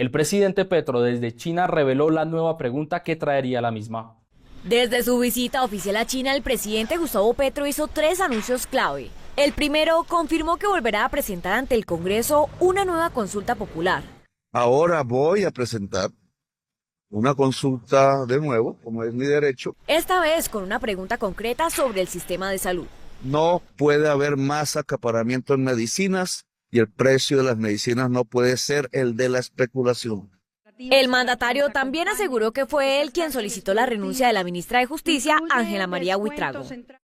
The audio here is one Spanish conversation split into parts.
El presidente Petro desde China reveló la nueva pregunta que traería la misma. Desde su visita oficial a China, el presidente Gustavo Petro hizo 3 anuncios clave. El primero, confirmó que volverá a presentar ante el Congreso una nueva consulta popular. Ahora voy a presentar una consulta de nuevo, como es mi derecho. Esta vez con una pregunta concreta sobre el sistema de salud. No puede haber más acaparamiento en medicinas y el precio de las medicinas no puede ser el de la especulación. El mandatario también aseguró que fue él quien solicitó la renuncia de la ministra de Justicia, Ángela María Buitrago.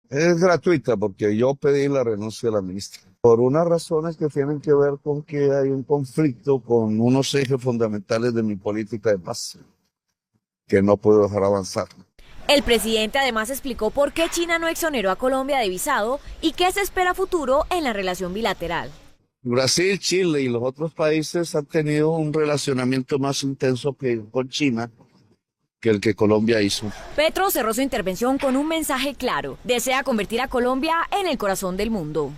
Es gratuita porque yo pedí la renuncia de la ministra. Por unas razones que tienen que ver con que hay un conflicto con unos ejes fundamentales de mi política de paz, que no puedo dejar avanzar. El presidente además explicó por qué China no exoneró a Colombia de visado y qué se espera a futuro en la relación bilateral. Brasil, Chile y los otros países han tenido un relacionamiento más intenso con China que el que Colombia hizo. Petro cerró su intervención con un mensaje claro. Desea convertir a Colombia en el corazón del mundo.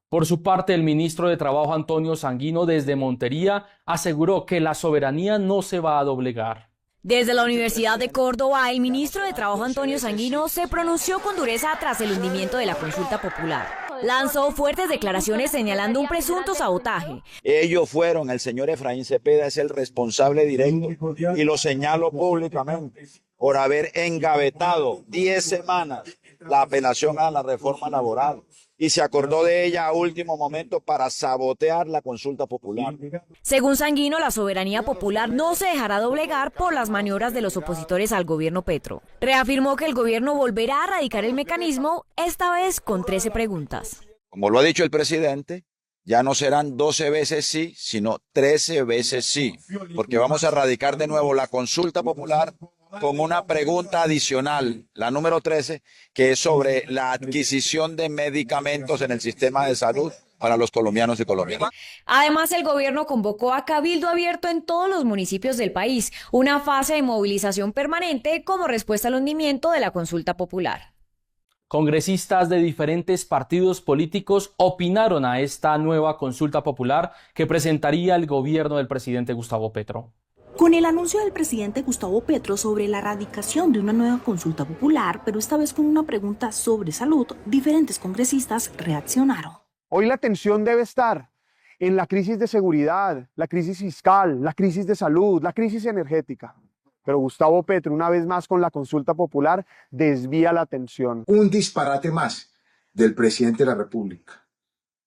Por su parte, el ministro de Trabajo Antonio Sanguino desde Montería aseguró que la soberanía no se va a doblegar. Desde la Universidad de Córdoba, el ministro de Trabajo Antonio Sanguino se pronunció con dureza tras el hundimiento de la consulta popular. Lanzó fuertes declaraciones señalando un presunto sabotaje. Ellos fueron, el señor Efraín Cepeda es el responsable directo y lo señalo públicamente por haber engavetado 10 semanas la apelación a la reforma laboral y se acordó de ella a último momento para sabotear la consulta popular. Según Sanguino, la soberanía popular no se dejará doblegar por las maniobras de los opositores al gobierno Petro. Reafirmó que el gobierno volverá a radicar el mecanismo, esta vez con 13 preguntas. Como lo ha dicho el presidente, ya no serán 12 veces sí, sino 13 veces sí, porque vamos a radicar de nuevo la consulta popular con una pregunta adicional, la número 13, que es sobre la adquisición de medicamentos en el sistema de salud para los colombianos y colombianas. Además, el gobierno convocó a cabildo abierto en todos los municipios del país, una fase de movilización permanente como respuesta al hundimiento de la consulta popular. Congresistas de diferentes partidos políticos opinaron a esta nueva consulta popular que presentaría el gobierno del presidente Gustavo Petro. Con el anuncio del presidente Gustavo Petro sobre la radicación de una nueva consulta popular, pero esta vez con una pregunta sobre salud, diferentes congresistas reaccionaron. Hoy la atención debe estar en la crisis de seguridad, la crisis fiscal, la crisis de salud, la crisis energética. Pero Gustavo Petro, una vez más con la consulta popular, desvía la atención. Un disparate más del presidente de la República.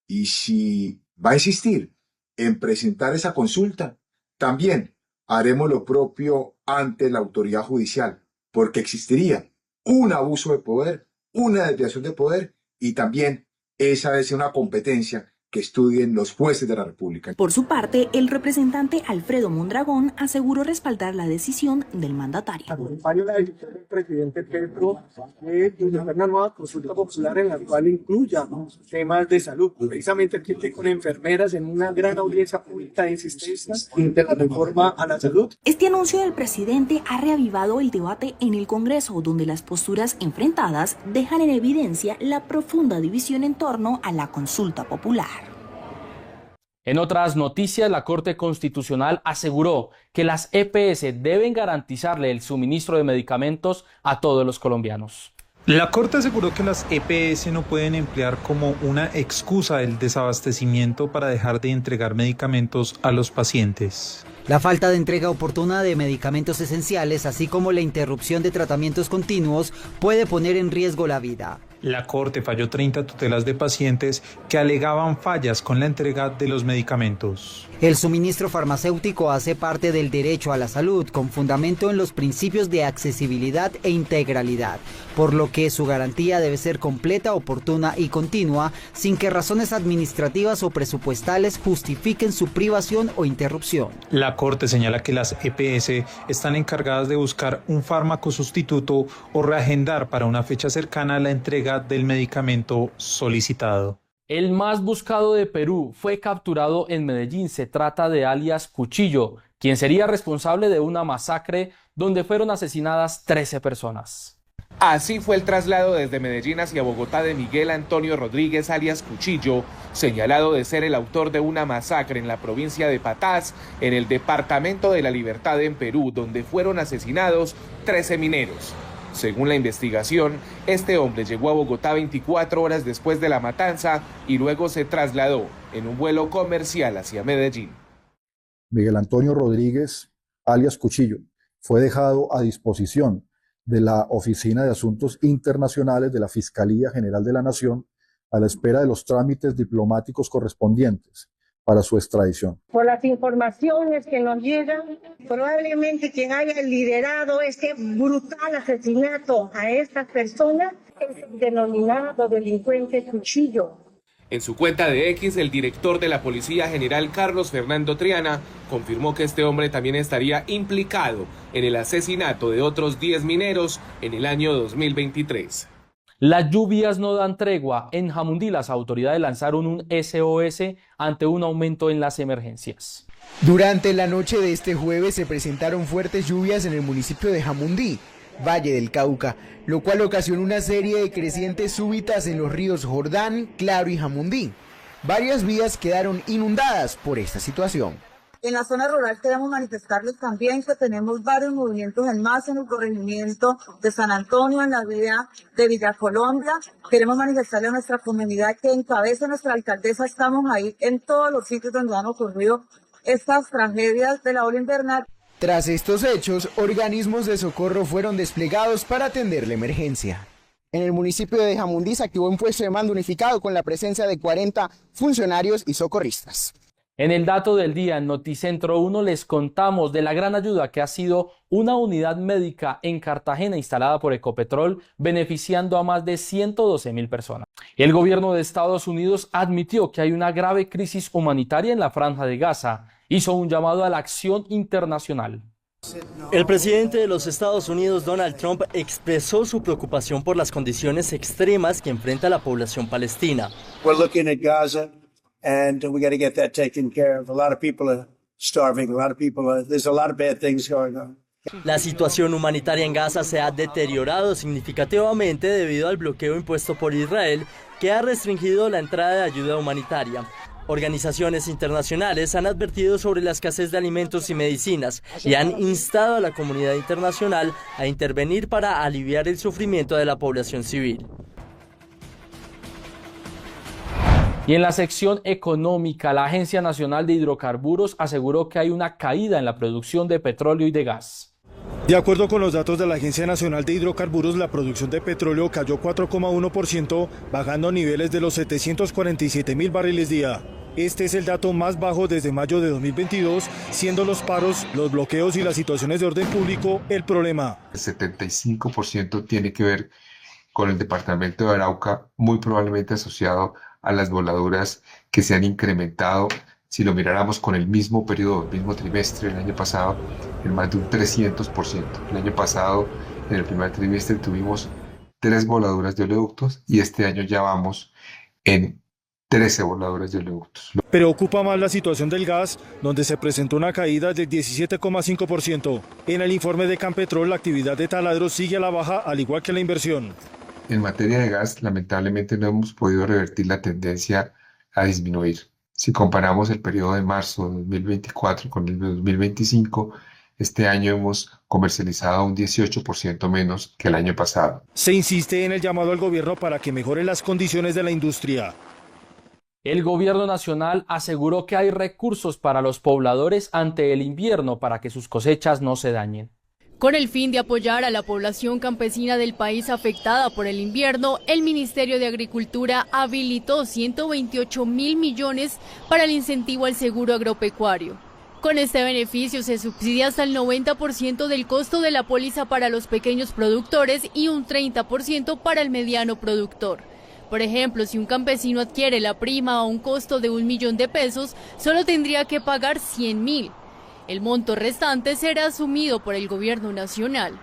Y si va a insistir en presentar esa consulta, también haremos lo propio ante la autoridad judicial, porque existiría un abuso de poder, una desviación de poder y también esa debe ser una competencia que estudien los jueces de la República. Por su parte, el representante Alfredo Mondragón aseguró respaldar la decisión del mandatario. Acompaño la decisión del presidente Petro de implementar una nueva consulta popular en la cual incluya temas de salud. Precisamente aquí estoy con enfermeras en una gran audiencia pública de insistencia de la reforma a la salud. Este anuncio del presidente ha reavivado el debate en el Congreso, donde las posturas enfrentadas dejan en evidencia la profunda división en torno a la consulta popular. En otras noticias, la Corte Constitucional aseguró que las EPS deben garantizarle el suministro de medicamentos a todos los colombianos. La Corte aseguró que las EPS no pueden emplear como una excusa el desabastecimiento para dejar de entregar medicamentos a los pacientes. La falta de entrega oportuna de medicamentos esenciales, así como la interrupción de tratamientos continuos, puede poner en riesgo la vida. La Corte falló 30 tutelas de pacientes que alegaban fallas con la entrega de los medicamentos. El suministro farmacéutico hace parte del derecho a la salud, con fundamento en los principios de accesibilidad e integralidad, por lo que su garantía debe ser completa, oportuna y continua, sin que razones administrativas o presupuestales justifiquen su privación o interrupción. La Corte señala que las EPS están encargadas de buscar un fármaco sustituto o reagendar para una fecha cercana la entrega del medicamento solicitado. El más buscado de Perú fue capturado en Medellín. Se trata de alias Cuchillo, quien sería responsable de una masacre donde fueron asesinadas 13 personas. Así fue el traslado desde Medellín hacia Bogotá de Miguel Antonio Rodríguez alias Cuchillo, señalado de ser el autor de una masacre en la provincia de Patás, en el departamento de La Libertad en Perú, donde fueron asesinados 13 mineros. Según la investigación, este hombre llegó a Bogotá 24 horas después de la matanza y luego se trasladó en un vuelo comercial hacia Medellín. Miguel Antonio Rodríguez, alias Cuchillo, fue dejado a disposición de la Oficina de Asuntos Internacionales de la Fiscalía General de la Nación a la espera de los trámites diplomáticos correspondientes para su extradición. Por las informaciones que nos llegan, probablemente quien haya liderado este brutal asesinato a estas personas es el denominado delincuente Cuchillo. En su cuenta de X, el director de la Policía General Carlos Fernando Triana confirmó que este hombre también estaría implicado en el asesinato de otros 10 mineros en el año 2023. Las lluvias no dan tregua. En Jamundí las autoridades lanzaron un SOS ante un aumento en las emergencias. Durante la noche de este jueves se presentaron fuertes lluvias en el municipio de Jamundí, Valle del Cauca, lo cual ocasionó una serie de crecientes súbitas en los ríos Jordán, Claro y Jamundí. Varias vías quedaron inundadas por esta situación. En la zona rural queremos manifestarles también que tenemos varios movimientos en masa en el corregimiento de San Antonio, en la vía de Villa Colombia. Queremos manifestarle a nuestra comunidad que encabeza nuestra alcaldesa, estamos ahí en todos los sitios donde han ocurrido estas tragedias de la ola invernal. Tras estos hechos, organismos de socorro fueron desplegados para atender la emergencia. En el municipio de Jamundí se activó un puesto de mando unificado con la presencia de 40 funcionarios y socorristas. En el dato del día en Noticentro 1 les contamos de la gran ayuda que ha sido una unidad médica en Cartagena instalada por Ecopetrol, beneficiando a más de 112.000 personas. El gobierno de Estados Unidos admitió que hay una grave crisis humanitaria en la Franja de Gaza. Hizo un llamado a la acción internacional. El presidente de los Estados Unidos, Donald Trump, expresó su preocupación por las condiciones extremas que enfrenta la población palestina. We're looking at Gaza and we got to get that taken care of. A lot of people are starving, a lot of people there's a lot of bad things going on. La situación humanitaria en Gaza se ha deteriorado significativamente debido al bloqueo impuesto por Israel, que ha restringido la entrada de ayuda humanitaria. Organizaciones internacionales han advertido sobre la escasez de alimentos y medicinas y han instado a la comunidad internacional a intervenir para aliviar el sufrimiento de la población civil. Y en la sección económica, la Agencia Nacional de Hidrocarburos aseguró que hay una caída en la producción de petróleo y de gas. De acuerdo con los datos de la Agencia Nacional de Hidrocarburos, la producción de petróleo cayó 4,1%, bajando a niveles de los 747.000 barriles día. Este es el dato más bajo desde mayo de 2022, siendo los paros, los bloqueos y las situaciones de orden público el problema. El 75% tiene que ver con el departamento de Arauca, muy probablemente asociado a las voladuras que se han incrementado. Si lo miráramos con el mismo periodo, el mismo trimestre del año pasado, en más de un 300%. El año pasado, en el primer trimestre, tuvimos 3 voladuras de oleoductos y este año ya vamos en 13 voladuras de oleoductos. Preocupa más la situación del gas, donde se presentó una caída del 17,5%. En el informe de Campetrol, la actividad de taladros sigue a la baja, al igual que la inversión. En materia de gas, lamentablemente no hemos podido revertir la tendencia a disminuir. Si comparamos el periodo de marzo de 2024 con el de 2025, este año hemos comercializado un 18% menos que el año pasado. Se insiste en el llamado al gobierno para que mejore las condiciones de la industria. El gobierno nacional aseguró que hay recursos para los pobladores ante el invierno para que sus cosechas no se dañen. Con el fin de apoyar a la población campesina del país afectada por el invierno, el Ministerio de Agricultura habilitó 128.000 millones para el incentivo al seguro agropecuario. Con este beneficio se subsidia hasta el 90% del costo de la póliza para los pequeños productores y un 30% para el mediano productor. Por ejemplo, si un campesino adquiere la prima a un costo de 1 millón de pesos, solo tendría que pagar 100.000. El monto restante será asumido por el gobierno nacional.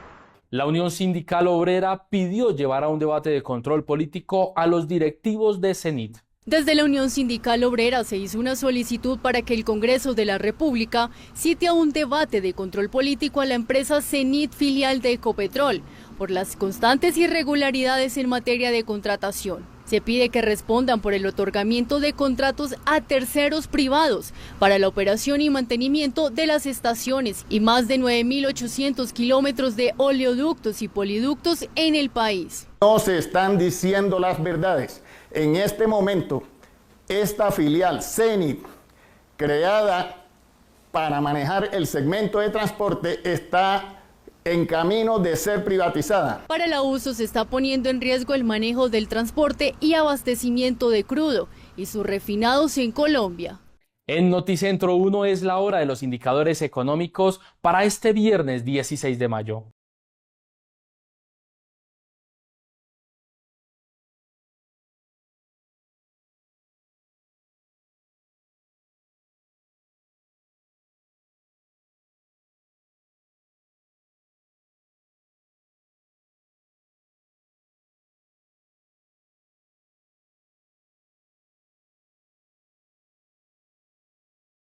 La Unión Sindical Obrera pidió llevar a un debate de control político a los directivos de CENIT. Desde la Unión Sindical Obrera se hizo una solicitud para que el Congreso de la República cite a un debate de control político a la empresa CENIT, filial de Ecopetrol, por las constantes irregularidades en materia de contratación. Se pide que respondan por el otorgamiento de contratos a terceros privados para la operación y mantenimiento de las estaciones y más de 9.800 kilómetros de oleoductos y poliductos en el país. No se están diciendo las verdades. En este momento, esta filial CENIT, creada para manejar el segmento de transporte, está en camino de ser privatizada. Para la uso se está poniendo en riesgo el manejo del transporte y abastecimiento de crudo y sus refinados en Colombia. En Noticentro 1 es la hora de los indicadores económicos para este viernes 16 de mayo.